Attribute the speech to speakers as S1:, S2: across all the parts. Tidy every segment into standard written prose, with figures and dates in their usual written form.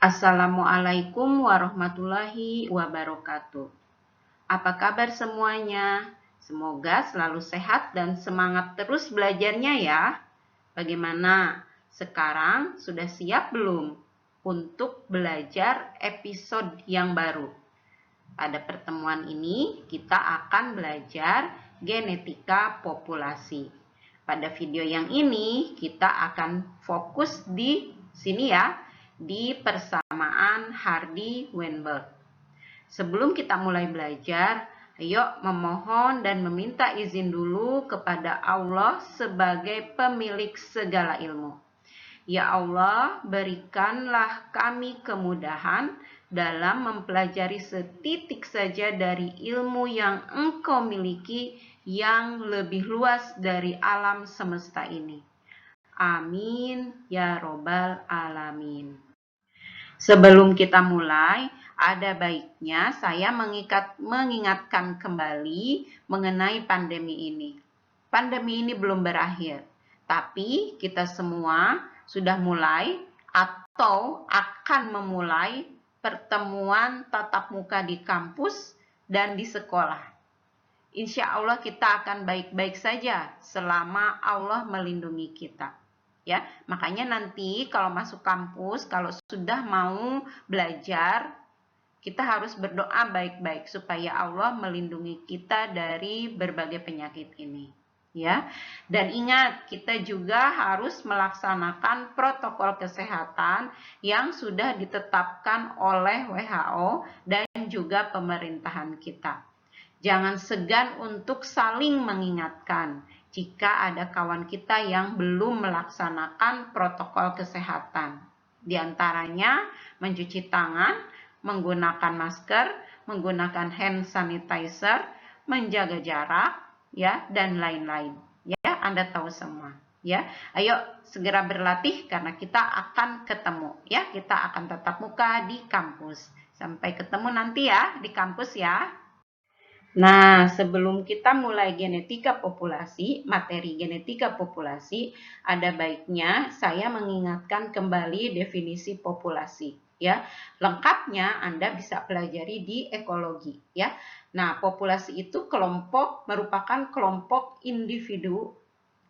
S1: Assalamualaikum warahmatullahi wabarakatuh. Apa kabar semuanya? Semoga selalu sehat dan semangat terus belajarnya ya. Bagaimana? Sekarang sudah siap belum untuk belajar episode yang baru? Pada pertemuan ini kita akan belajar genetika populasi. Pada video yang ini kita akan fokus di sini ya, di persamaan Hardy-Weinberg. Sebelum kita mulai belajar, ayo memohon dan meminta izin dulu kepada Allah sebagai pemilik segala ilmu. Ya Allah, berikanlah kami kemudahan dalam mempelajari setitik saja dari ilmu yang Engkau miliki yang lebih luas dari alam semesta ini. Amin ya robbal alamin. Sebelum kita mulai, ada baiknya saya mengingatkan kembali mengenai pandemi ini. Pandemi ini belum berakhir, tapi kita semua sudah mulai atau akan memulai pertemuan tatap muka di kampus dan di sekolah. Insya Allah kita akan baik-baik saja selama Allah melindungi kita. Ya, makanya nanti kalau masuk kampus, kalau sudah mau belajar, kita harus berdoa baik-baik supaya Allah melindungi kita dari berbagai penyakit ini. Ya, dan ingat kita juga harus melaksanakan protokol kesehatan yang sudah ditetapkan oleh WHO dan juga pemerintahan kita. Jangan segan untuk saling mengingatkan jika ada kawan kita yang belum melaksanakan protokol kesehatan. Di antaranya mencuci tangan, menggunakan masker, menggunakan hand sanitizer, menjaga jarak, ya, dan lain-lain. Ya, Anda tahu semua. Ya, ayo segera berlatih karena kita akan ketemu. Ya, kita akan tatap muka di kampus. Sampai ketemu nanti ya di kampus ya. Nah, sebelum kita mulai genetika populasi, materi genetika populasi, ada baiknya saya mengingatkan kembali definisi populasi. Ya, lengkapnya Anda bisa pelajari di ekologi. Ya, nah populasi itu merupakan kelompok individu.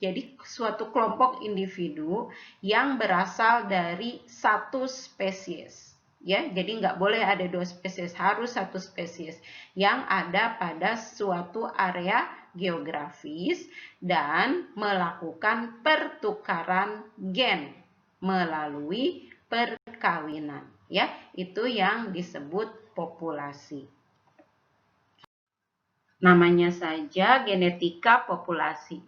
S1: Jadi suatu kelompok individu yang berasal dari satu spesies. Ya, jadi nggak boleh ada dua spesies, harus satu spesies yang ada pada suatu area geografis dan melakukan pertukaran gen melalui perkawinan. Ya, itu yang disebut populasi. Namanya saja genetika populasi.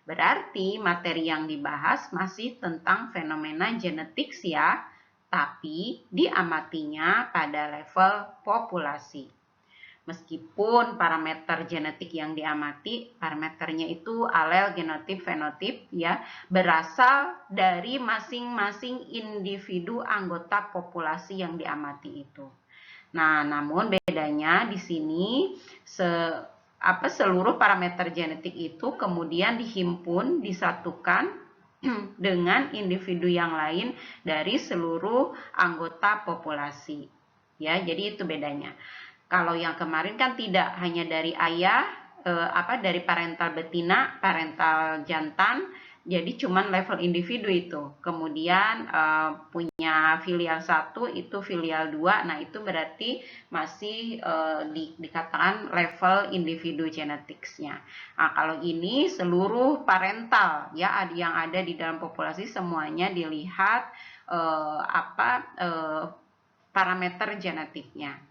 S1: Berarti materi yang dibahas masih tentang fenomena genetik ya, tapi diamatinya pada level populasi. Meskipun parameter genetik yang diamati, parameternya itu alel, genotip, fenotip ya, berasal dari masing-masing individu anggota populasi yang diamati itu. Nah, namun bedanya di sini seluruh parameter genetik itu kemudian dihimpun, disatukan dengan individu yang lain dari seluruh anggota populasi. Ya, jadi itu bedanya. Kalau yang kemarin kan tidak hanya dari ayah, dari parental betina, parental jantan, jadi cuman level individu itu. Kemudian punya filial 1 itu filial 2. Nah, itu berarti masih dikatakan level individu genetiknya. Nah, kalau ini seluruh parental ya yang ada di dalam populasi semuanya dilihat parameter genetiknya.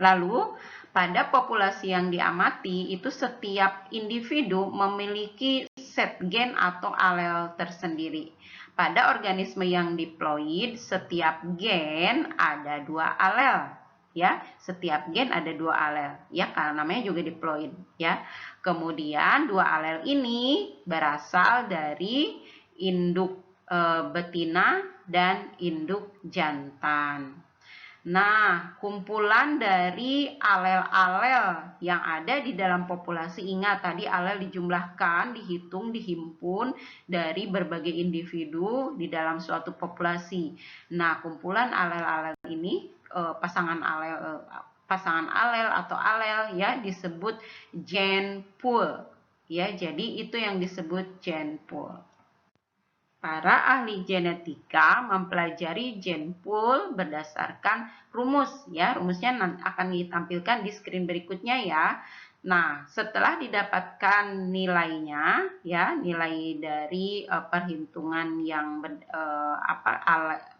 S1: Lalu, pada populasi yang diamati, itu setiap individu memiliki set gen atau alel tersendiri. Pada organisme yang diploid, setiap gen ada 2 alel. Ya, setiap gen ada 2 alel. Ya, karena namanya juga diploid. Ya, kemudian 2 alel ini berasal dari induk betina dan induk jantan. Nah, kumpulan dari alel-alel yang ada di dalam populasi, ingat tadi alel dijumlahkan, dihitung, dihimpun dari berbagai individu di dalam suatu populasi. Nah, kumpulan alel-alel ini pasangan alel atau alel ya disebut gene pool. Ya, jadi itu yang disebut gene pool. Para ahli genetika mempelajari gene pool berdasarkan rumus ya. Rumusnya akan ditampilkan di screen berikutnya ya. Nah, setelah didapatkan nilainya ya, nilai dari perhitungan yang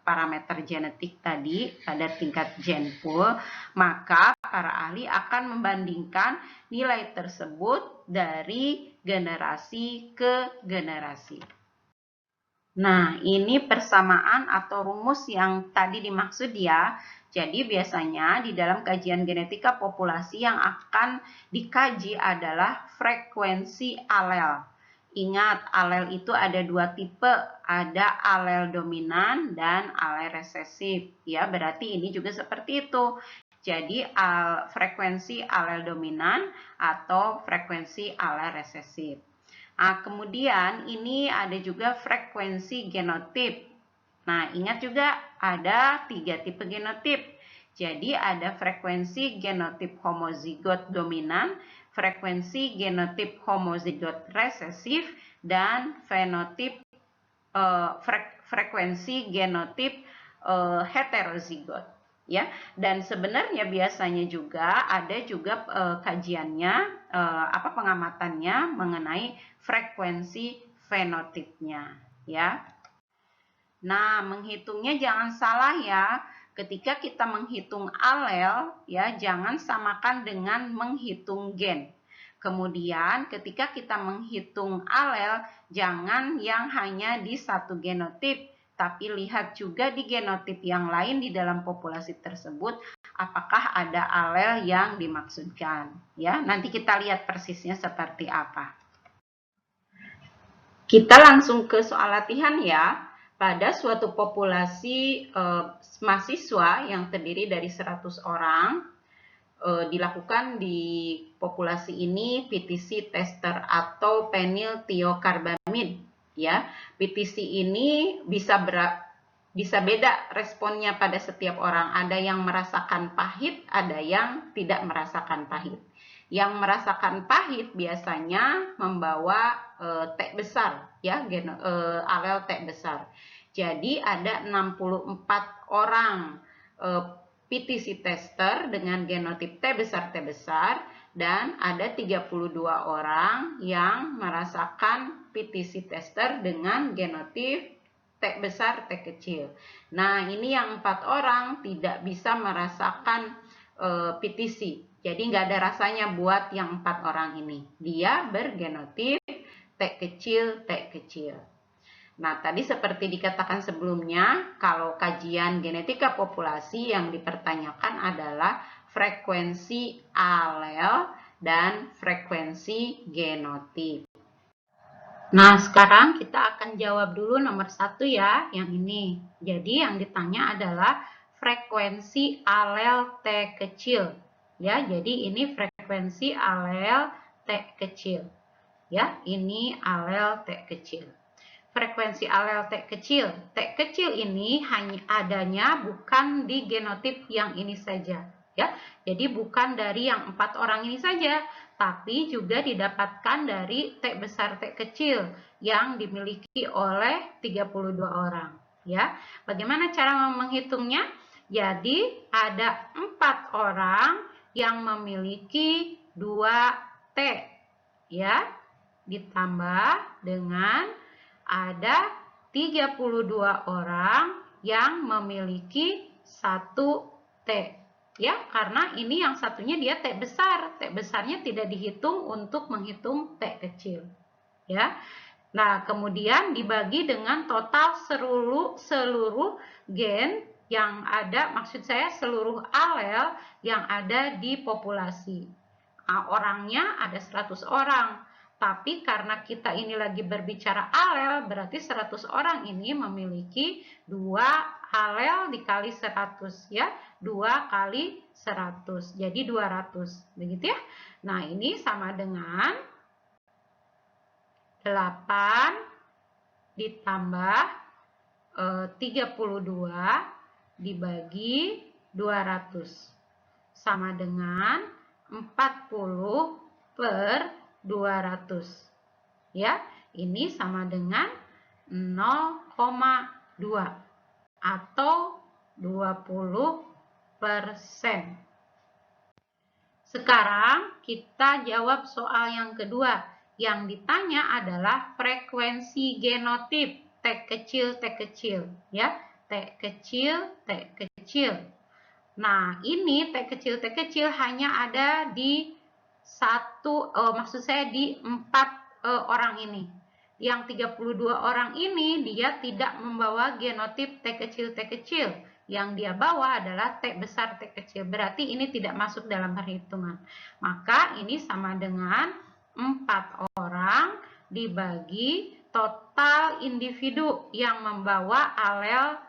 S1: parameter genetik tadi pada tingkat gene pool, maka para ahli akan membandingkan nilai tersebut dari generasi ke generasi. Nah, ini persamaan atau rumus yang tadi dimaksud ya. Jadi biasanya di dalam kajian genetika populasi yang akan dikaji adalah frekuensi alel. Ingat, alel itu ada dua tipe, ada alel dominan dan alel resesif. Ya, berarti ini juga seperti itu. Jadi frekuensi alel dominan atau frekuensi alel resesif. Nah, kemudian ini ada juga frekuensi genotip. Nah, ingat juga ada 3 tipe genotip. Jadi ada frekuensi genotip homozigot dominan, frekuensi genotip homozigot resesif, dan frekuensi genotip heterozigot. Ya, dan sebenarnya biasanya juga ada juga kajiannya pengamatannya mengenai frekuensi fenotipnya ya. Nah, menghitungnya jangan salah ya. Ketika kita menghitung alel ya, jangan samakan dengan menghitung gen. Kemudian ketika kita menghitung alel, jangan yang hanya di satu genotip, tapi lihat juga di genotip yang lain di dalam populasi tersebut apakah ada alel yang dimaksudkan ya. Nanti kita lihat persisnya seperti apa. Kita langsung ke soal latihan ya. Pada suatu populasi mahasiswa yang terdiri dari 100 orang, dilakukan di populasi ini PTC tester atau peniltiokarbamid ya. PTC ini bisa beda responnya pada setiap orang. Ada yang merasakan pahit, ada yang tidak merasakan pahit. Yang merasakan pahit biasanya membawa T besar ya, alel T besar. Jadi ada 64 orang PTC tester dengan genotip T besar dan ada 32 orang yang merasakan PTC tester dengan genotip T besar T kecil. Nah, ini yang 4 orang tidak bisa merasakan PTC. Jadi nggak ada rasanya buat yang 4 orang ini. Dia bergenotip T kecil, T kecil. Nah, tadi seperti dikatakan sebelumnya, kalau kajian genetika populasi yang dipertanyakan adalah frekuensi alel dan frekuensi genotip. Nah, sekarang kita akan jawab dulu nomor 1 ya, yang ini. Jadi yang ditanya adalah frekuensi alel T kecil. Ya, jadi ini frekuensi alel T kecil. Ya, ini alel T kecil. Frekuensi alel T kecil. T kecil ini hanya adanya bukan di genotip yang ini saja. Ya, jadi bukan dari yang 4 orang ini saja, tapi juga didapatkan dari T besar T kecil yang dimiliki oleh 32 orang. Ya, bagaimana cara menghitungnya? Jadi ada 4 orang yang memiliki 2 T, ya, ditambah dengan ada 32 orang yang memiliki 1 T. Ya, karena ini yang satunya dia T besar. T besarnya tidak dihitung untuk menghitung T kecil. Ya. Nah, kemudian dibagi dengan total seluruh gen yang ada, maksud saya seluruh alel yang ada di populasi. Nah, orangnya ada 100 orang. Tapi karena kita ini lagi berbicara alel, berarti 100 orang ini memiliki 2
S2: alel dikali 100 ya. 2 kali 100. Jadi 200. Begitu ya. Nah, ini sama dengan 8 ditambah 32 dibagi 200. Sama dengan 40 per 200. Ya, ini sama dengan 0,2 atau 20%. Sekarang kita jawab soal yang kedua. Yang ditanya adalah frekuensi genotip T kecil, T kecil. Ya, T kecil, T kecil. Nah, ini T kecil, T kecil hanya ada di di 4 orang ini. Yang 32 orang ini dia tidak membawa genotip T kecil, T kecil. Yang dia bawa adalah T besar, T kecil. Berarti ini tidak masuk dalam perhitungan. Maka ini sama dengan 4 orang dibagi total individu yang membawa alel,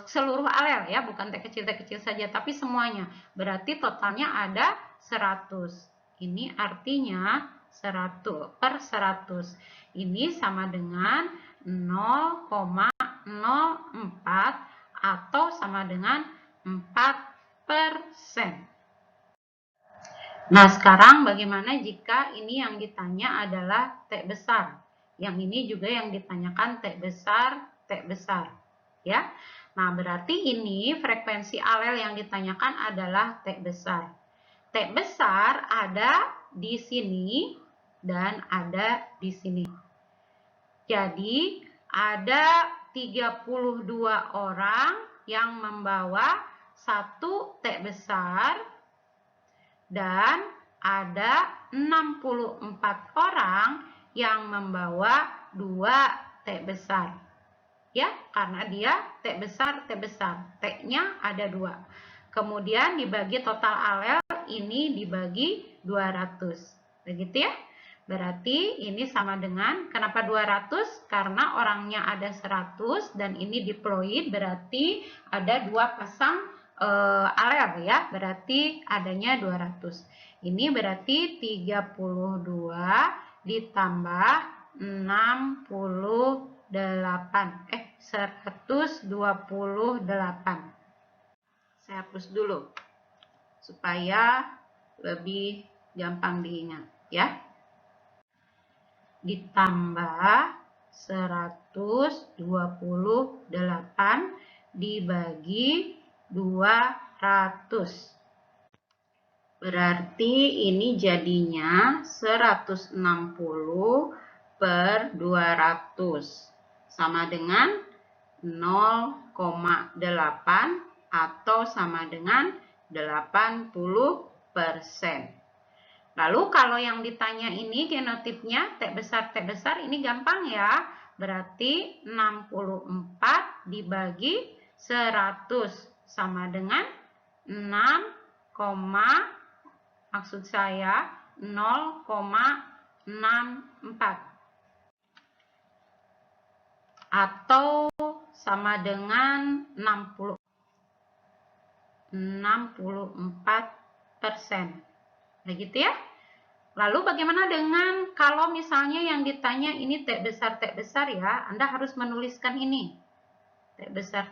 S2: seluruh alel ya, bukan T kecil saja, tapi semuanya. Berarti totalnya ada 100. Ini artinya 100 per 100. Ini sama dengan 0,04 atau sama dengan 4%. Nah, sekarang bagaimana jika ini yang ditanya adalah T besar? Yang ini juga yang ditanyakan T besar, T besar. Ya. Nah, berarti ini frekuensi alel yang ditanyakan adalah T besar. T besar ada di sini dan ada di sini. Jadi, ada 32 orang yang membawa 1 T besar dan ada 64 orang yang membawa 2 T besar. Ya, karena dia T besar, T-nya ada 2. Kemudian dibagi total alel, ini dibagi 200. Begitu ya. Berarti ini sama dengan, kenapa 200? Karena orangnya ada 100 dan ini diploid, berarti ada 2 pasang alel ya. Berarti adanya 200. Ini berarti 32 ditambah 128. Saya hapus dulu supaya lebih gampang diingat ya. Ditambah 128 dibagi 200. Berarti ini jadinya 160 per 200 sama dengan 0,8 atau sama dengan 80%. Lalu kalau yang ditanya ini genotipnya T besar ini gampang ya. Berarti 64 dibagi 100 sama dengan 0,64 atau sama dengan 64%. Begitu ya. Lalu bagaimana dengan kalau misalnya yang ditanya ini T besar ya, Anda harus menuliskan ini. T besar.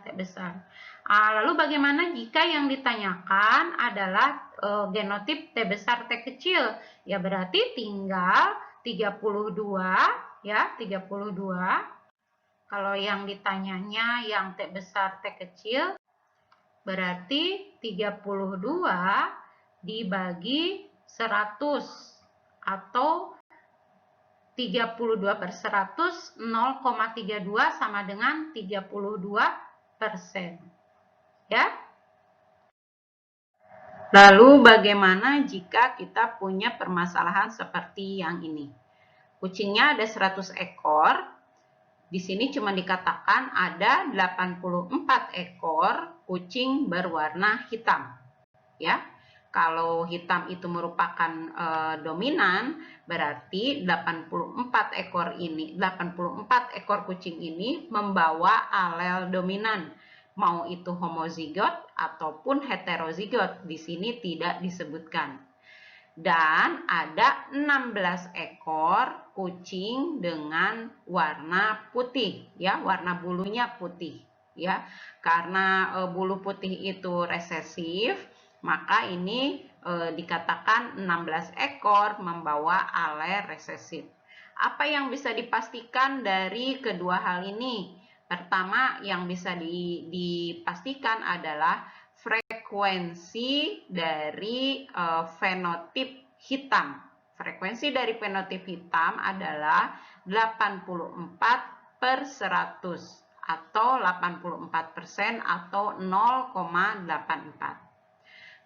S2: Lalu bagaimana jika yang ditanyakan adalah genotip T besar T kecil? Ya berarti tinggal 32 ya, 32. Kalau yang ditanyanya yang T besar T kecil berarti 32 dibagi 100 atau 32 per 100, 0,32 sama dengan 32%. Ya. Lalu bagaimana jika kita punya permasalahan seperti yang ini? Kucingnya ada 100 ekor. Di sini cuma dikatakan ada 84 ekor kucing berwarna hitam. Ya. Kalau hitam itu merupakan dominan, berarti 84 ekor kucing ini membawa alel dominan.
S1: mau itu homozigot ataupun heterozigot. Di sini tidak disebutkan. Dan ada 16 ekor kucing dengan warna putih, ya, warna bulunya putih, ya. Karena bulu putih itu resesif, maka ini dikatakan 16 ekor membawa alel resesif. Apa yang bisa dipastikan dari kedua hal ini? Pertama, yang bisa dipastikan adalah frekuensi dari fenotip hitam. Frekuensi dari fenotip hitam adalah 84/100 atau 84% atau 0,84.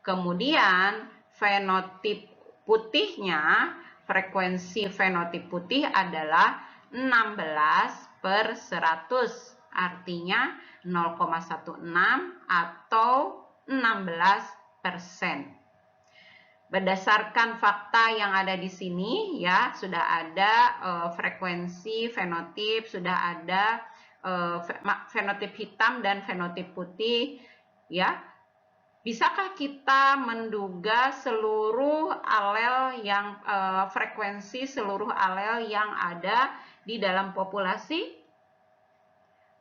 S1: Kemudian fenotip putihnya, frekuensi fenotip putih adalah 16/100, artinya 0,16 atau 16%. Berdasarkan fakta yang ada di sini, ya, sudah ada frekuensi fenotip, sudah ada fenotip hitam dan fenotip putih, ya. Bisakah kita menduga seluruh alel yang frekuensi seluruh alel yang ada di dalam populasi?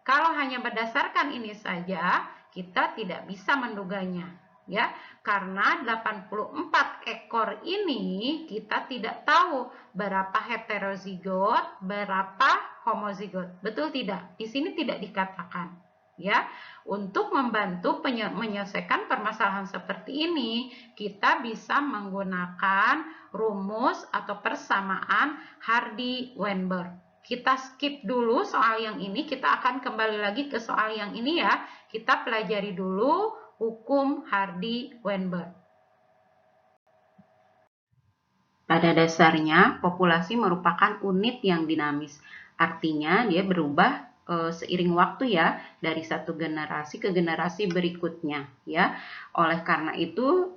S1: Kalau hanya berdasarkan ini saja, kita tidak bisa menduganya, ya. Karena 84 ekor ini kita tidak tahu berapa heterozigot, berapa homozigot. Betul tidak? Di sini tidak dikatakan. Ya, untuk membantu menyelesaikan permasalahan seperti ini, kita bisa menggunakan rumus atau persamaan Hardy-Weinberg. Kita skip dulu soal yang ini, kita akan kembali lagi ke soal yang ini ya. Kita pelajari dulu hukum Hardy-Weinberg. Pada dasarnya, populasi merupakan unit yang dinamis. Artinya, dia berubah seiring waktu ya, dari satu generasi ke generasi berikutnya ya. Oleh karena itu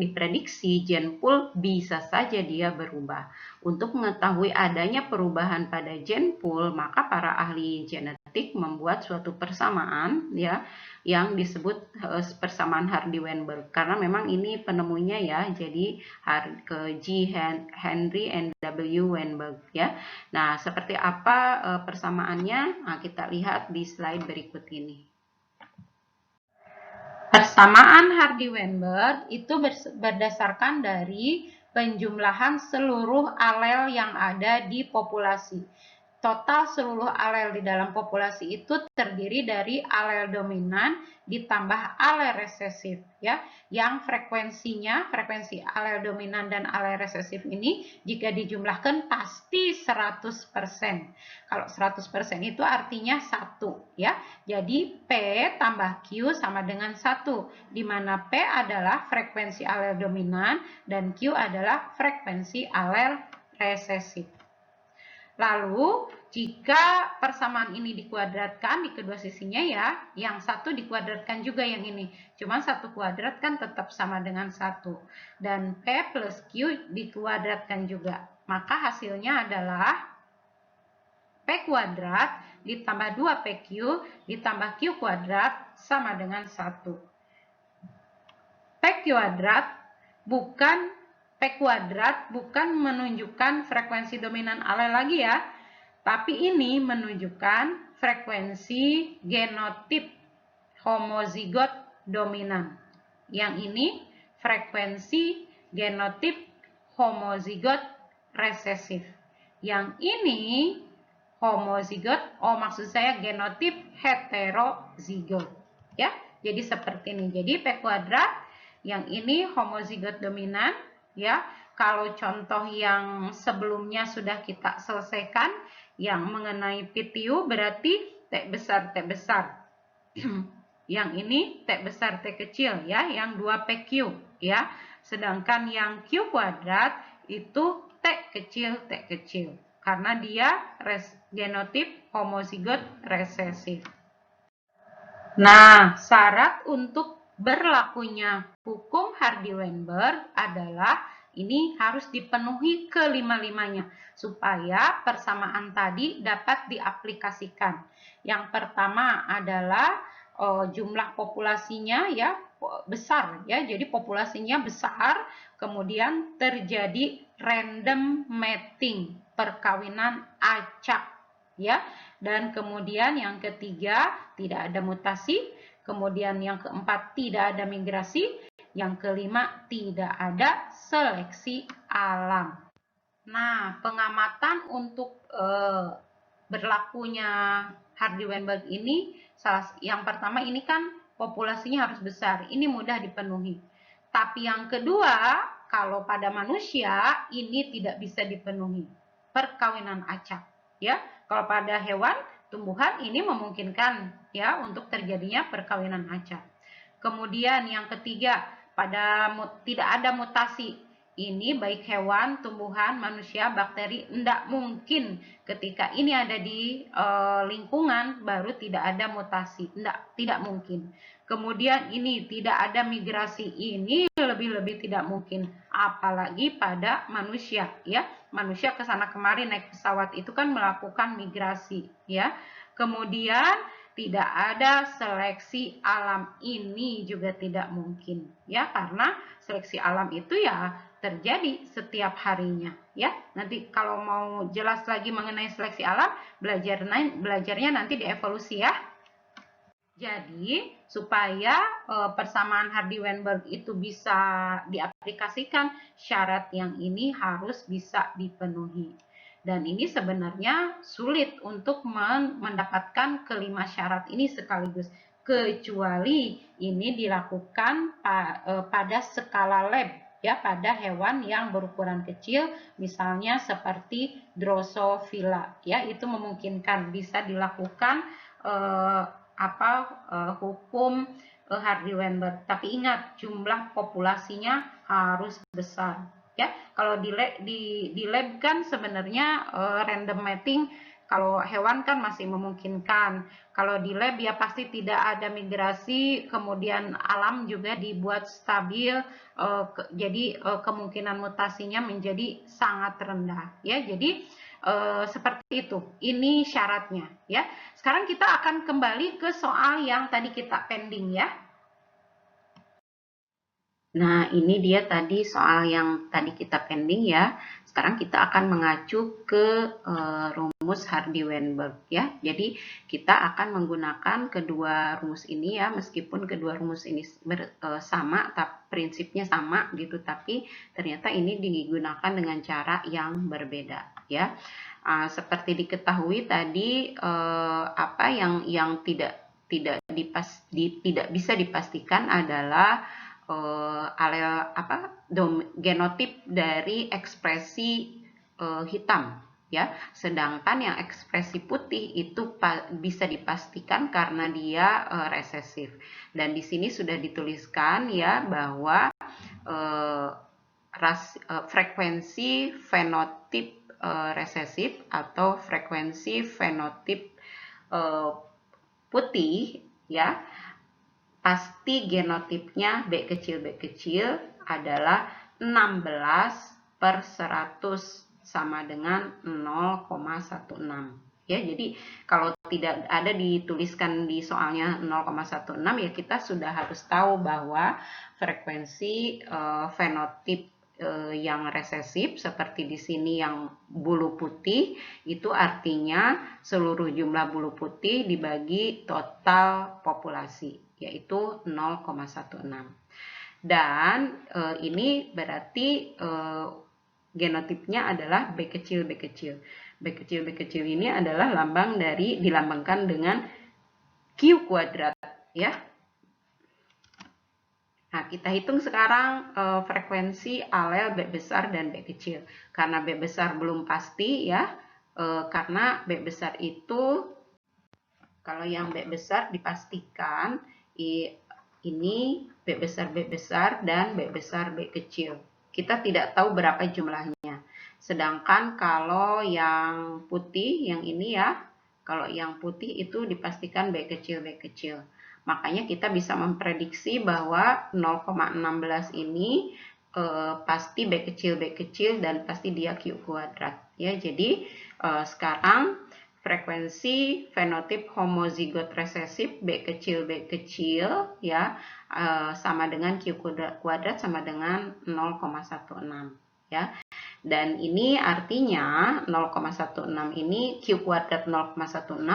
S1: diprediksi gen pool bisa saja dia berubah. Untuk mengetahui adanya perubahan pada gen pool, maka para ahli genetik membuat suatu persamaan ya yang disebut persamaan Hardy-Weinberg, karena memang ini penemunya ya, jadi G. Henry and W. Weinberg ya. Nah, seperti apa persamaannya? Nah, kita lihat di slide berikut ini. Persamaan Hardy-Weinberg itu berdasarkan dari penjumlahan seluruh alel yang ada di populasi. Total seluruh alel di dalam populasi itu terdiri dari alel dominan ditambah alel resesif ya, yang frekuensi alel dominan dan alel resesif ini jika dijumlahkan pasti 100%. Kalau 100% itu artinya 1 ya. Jadi P tambah Q sama dengan 1, di mana P adalah frekuensi alel dominan dan Q adalah frekuensi alel resesif. Lalu, jika persamaan ini dikuadratkan di kedua sisinya ya, yang satu dikuadratkan juga yang ini. Cuma satu kuadrat kan tetap sama dengan 1. Dan P plus Q dikuadratkan juga. Maka hasilnya adalah P kuadrat ditambah 2PQ ditambah Q kuadrat sama dengan 1. P kuadrat bukan menunjukkan frekuensi dominan alel lagi ya, tapi ini menunjukkan frekuensi genotip homozigot dominan. Yang ini frekuensi genotip homozigot resesif. Yang ini homozigot, maksud saya genotip heterozigot. Ya, jadi seperti ini. Jadi P kuadrat, yang ini homozigot dominan. Ya, kalau contoh yang sebelumnya sudah kita selesaikan, yang mengenai PTU berarti T besar. Yang ini T besar T kecil ya, yang 2PQ ya. Sedangkan yang Q kuadrat itu T kecil. Karena dia genotip homozigot resesif. Nah, syarat untuk berlakunya hukum Hardy-Weinberg adalah ini harus dipenuhi kelima-limanya supaya persamaan tadi dapat diaplikasikan. Yang pertama adalah
S2: jumlah populasinya ya besar ya. Jadi populasinya besar, kemudian terjadi random mating, perkawinan acak ya. Dan kemudian yang ketiga tidak ada mutasi, kemudian yang keempat tidak ada migrasi, yang kelima tidak ada seleksi alam. Nah, pengamatan untuk berlakunya Hardy-Weinberg ini, yang pertama ini kan populasinya harus besar, ini mudah dipenuhi. Tapi yang kedua, kalau pada manusia ini tidak bisa dipenuhi, perkawinan acak, ya. Kalau pada hewan, tumbuhan ini memungkinkan ya untuk terjadinya perkawinan acak. Kemudian yang ketiga, tidak ada mutasi. Ini baik hewan, tumbuhan, manusia, bakteri, tidak mungkin ketika ini ada di lingkungan baru tidak ada mutasi, tidak mungkin. Kemudian ini tidak ada migrasi, ini lebih-lebih tidak mungkin, apalagi pada manusia ya. Manusia kesana kemari naik pesawat itu kan melakukan migrasi ya. Kemudian tidak ada seleksi alam, ini juga tidak mungkin ya, karena seleksi alam itu ya terjadi setiap harinya ya. Nanti kalau mau jelas lagi mengenai seleksi alam, belajarnya nanti di evolusi ya. Jadi supaya persamaan Hardy-Weinberg itu bisa diaplikasikan, syarat yang ini harus bisa dipenuhi. Dan ini sebenarnya sulit untuk mendapatkan kelima syarat ini sekaligus, kecuali ini dilakukan pada skala lab ya, pada hewan yang berukuran kecil, misalnya seperti Drosophila ya, itu memungkinkan bisa dilakukan hukum Hardy-Weinberg. Tapi ingat, jumlah populasinya harus besar ya. Kalau di lab kan sebenarnya random mating, kalau hewan kan masih memungkinkan. Kalau di lab ya pasti tidak ada migrasi, kemudian alam juga dibuat stabil, jadi kemungkinan mutasinya menjadi sangat rendah ya. Jadi seperti itu, ini syaratnya ya. Sekarang kita akan kembali ke soal yang tadi kita pending ya. Nah, ini dia tadi soal yang tadi kita pending ya. Sekarang kita akan mengacu ke rumus Hardy-Weinberg ya. Jadi kita akan menggunakan kedua rumus ini ya, meskipun kedua rumus ini sama, prinsipnya sama gitu, tapi ternyata ini digunakan dengan cara yang berbeda ya. Seperti diketahui tadi apa yang tidak bisa dipastikan adalah genotip dari ekspresi hitam ya, sedangkan yang ekspresi putih itu bisa dipastikan karena dia resesif. Dan di sini sudah dituliskan ya bahwa frekuensi fenotip resesif atau frekuensi fenotip putih ya, pasti genotipnya B kecil adalah 16/100 sama dengan 0,16 ya. Jadi kalau tidak ada dituliskan di soalnya 0,16 ya, kita sudah harus tahu bahwa frekuensi fenotip yang resesif seperti di sini yang bulu putih itu artinya seluruh jumlah bulu putih dibagi total populasi, yaitu 0,16. Dan ini berarti genotipnya adalah B kecil. B kecil ini adalah dilambangkan dengan Q kuadrat ya. Nah, kita hitung sekarang frekuensi alel B besar dan B kecil. Karena B besar belum pasti ya, karena B besar itu, kalau yang B besar dipastikan ini B besar dan B besar B kecil. Kita tidak tahu berapa jumlahnya. Sedangkan kalau yang putih, yang ini ya, kalau yang putih itu dipastikan B kecil. Makanya kita bisa memprediksi bahwa 0,16 ini pasti B kecil dan pasti dia Q kuadrat ya. Jadi sekarang
S1: frekuensi fenotip homozigot resesif B kecil ya sama dengan Q kuadrat sama dengan 0,16 ya. Dan ini artinya 0,16 ini Q kuadrat 0,16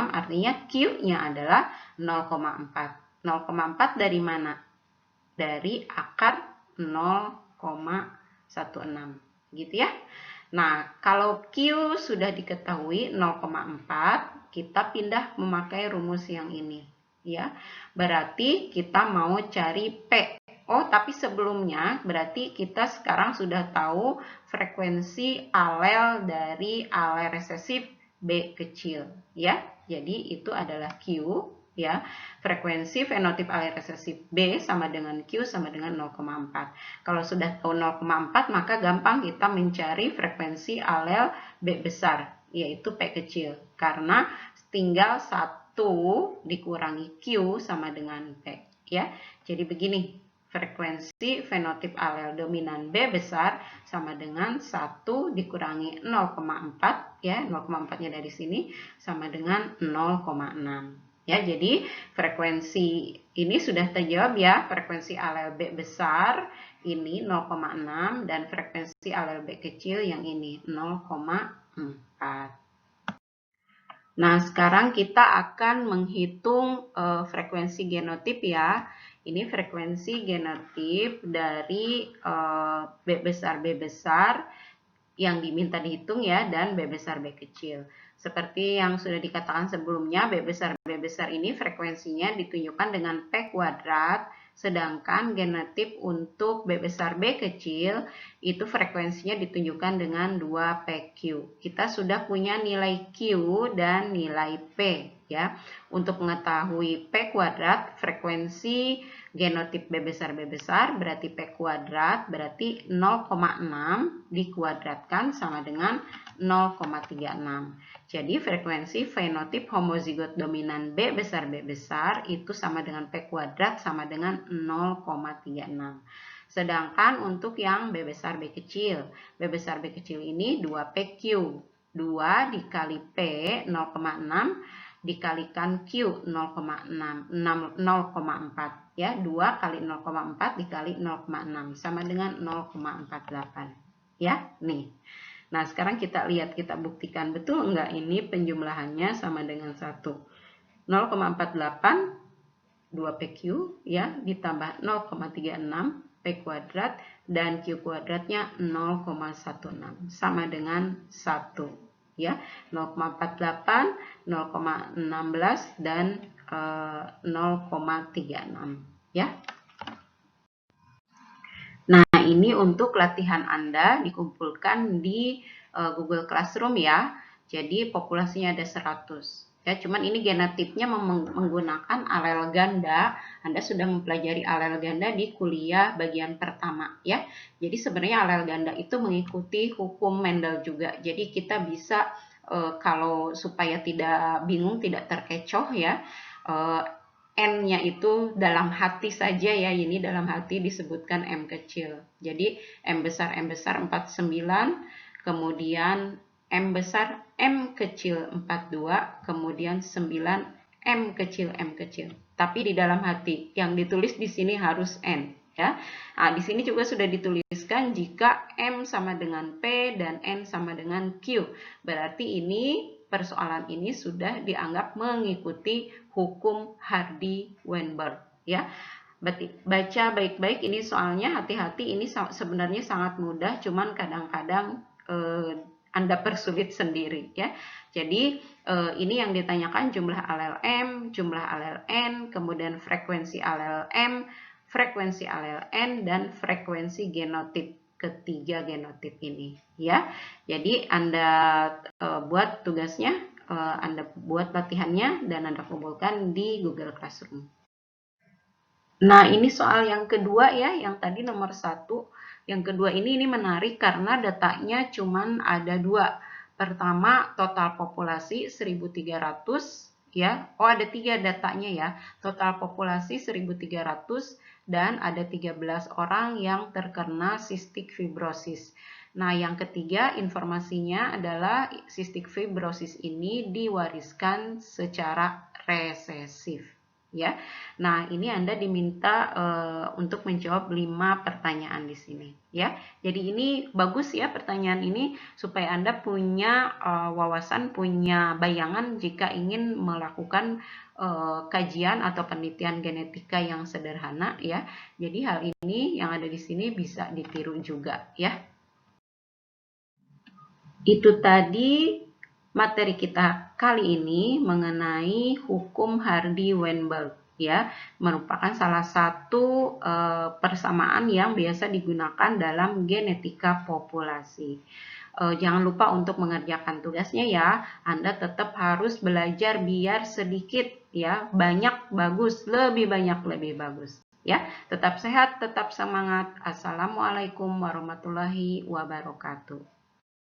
S1: artinya Q-nya adalah 0,4. 0,4 dari mana? Dari akar 0,16 gitu ya. Nah, kalau Q sudah diketahui 0,4, kita pindah memakai rumus yang ini ya. Berarti kita mau cari P. Oh, tapi sebelumnya berarti kita sekarang sudah tahu frekuensi alel dari alel resesif B kecil ya. Jadi itu adalah Q ya. Frekuensi fenotip alel resesif B sama dengan Q sama dengan 0,4. Kalau sudah tahu 0,4 maka gampang kita mencari frekuensi alel B besar yaitu P kecil karena tinggal 1 dikurangi Q sama dengan P ya. Jadi begini, frekuensi fenotip alel dominan B besar sama dengan 1 dikurangi 0,4 ya, 0,4-nya dari sini sama dengan 0,6. Ya, jadi frekuensi ini sudah terjawab ya, frekuensi alel B besar ini 0,6 dan frekuensi alel B kecil yang ini 0,4. Nah, sekarang kita akan menghitung frekuensi genotip ya. Ini frekuensi genotip dari B besar yang diminta dihitung ya, dan B besar B kecil. Seperti yang sudah dikatakan sebelumnya, B besar ini frekuensinya ditunjukkan dengan P kuadrat, sedangkan genotip untuk B besar B kecil itu frekuensinya ditunjukkan dengan 2PQ. Kita sudah punya nilai Q dan nilai P ya. Untuk mengetahui P kuadrat, frekuensi genotip B besar berarti P kuadrat berarti 0,6 dikuadratkan sama dengan 0,36. Jadi frekuensi fenotip homozigot dominan B besar itu sama dengan P kuadrat sama dengan 0,36. Sedangkan untuk yang B besar B kecil ini 2PQ. 2 dikali P 0,6 dikalikan Q 0,4 ya. 2 kali 0,4 dikali 0,6 sama dengan 0,48 ya. Nih. Nah, sekarang kita lihat, kita buktikan betul enggak ini penjumlahannya sama dengan 1. 0,48 2PQ ya ditambah 0,36 P kuadrat dan Q kuadratnya 0,16 sama dengan 1 ya. 0,48, 0,16 dan 0,36 ya. Nah, ini untuk latihan Anda dikumpulkan di Google Classroom ya. Jadi populasinya ada 100. Ya, cuman ini genotipnya menggunakan alel ganda. Anda sudah mempelajari alel ganda di kuliah bagian pertama ya. Jadi sebenarnya alel ganda itu mengikuti hukum Mendel juga. Jadi kita bisa kalau supaya tidak bingung, tidak terkecoh ya. N-nya itu dalam hati saja ya, ini dalam hati disebutkan M kecil. Jadi M besar 49, kemudian M besar M kecil 42, kemudian 9 M kecil. Tapi di dalam hati, yang ditulis di sini harus N ya. Nah, di sini juga sudah dituliskan jika M sama dengan P dan N sama dengan Q. Berarti ini persoalan ini sudah dianggap mengikuti hukum Hardy-Weinberg ya. Baca baik-baik ini soalnya, hati-hati, ini sebenarnya sangat mudah, cuman kadang-kadang Anda persulit sendiri ya. Jadi ini yang ditanyakan jumlah alel M, jumlah alel N, kemudian frekuensi alel M, frekuensi alel N, dan frekuensi genotip ketiga genotip ini ya. Jadi Anda buat tugasnya, Anda buat latihannya dan Anda kumpulkan di Google Classroom. Nah, ini soal yang kedua ya, yang tadi nomor 1. Yang kedua ini menarik karena datanya cuman ada 2. Pertama, total populasi 1.300 ya. Oh, ada 3 datanya ya. Total populasi 1.300 dan ada 13 orang yang terkena cystic fibrosis. Nah, yang ketiga informasinya adalah cystic fibrosis ini diwariskan secara resesif, ya. Nah, ini Anda diminta untuk menjawab 5 pertanyaan di sini, ya. Jadi ini bagus ya pertanyaan ini supaya Anda punya wawasan, punya bayangan jika ingin melakukan kajian atau penelitian genetika yang sederhana, ya. Jadi hal ini yang ada di sini bisa ditiru juga, ya. Itu tadi materi kita kali ini mengenai hukum Hardy-Weinberg, ya, merupakan salah satu persamaan yang biasa digunakan dalam genetika populasi. Jangan lupa untuk mengerjakan tugasnya ya. Anda tetap harus belajar biar sedikit ya, banyak bagus, lebih banyak lebih bagus. Ya, tetap sehat, tetap semangat. Assalamualaikum warahmatullahi wabarakatuh.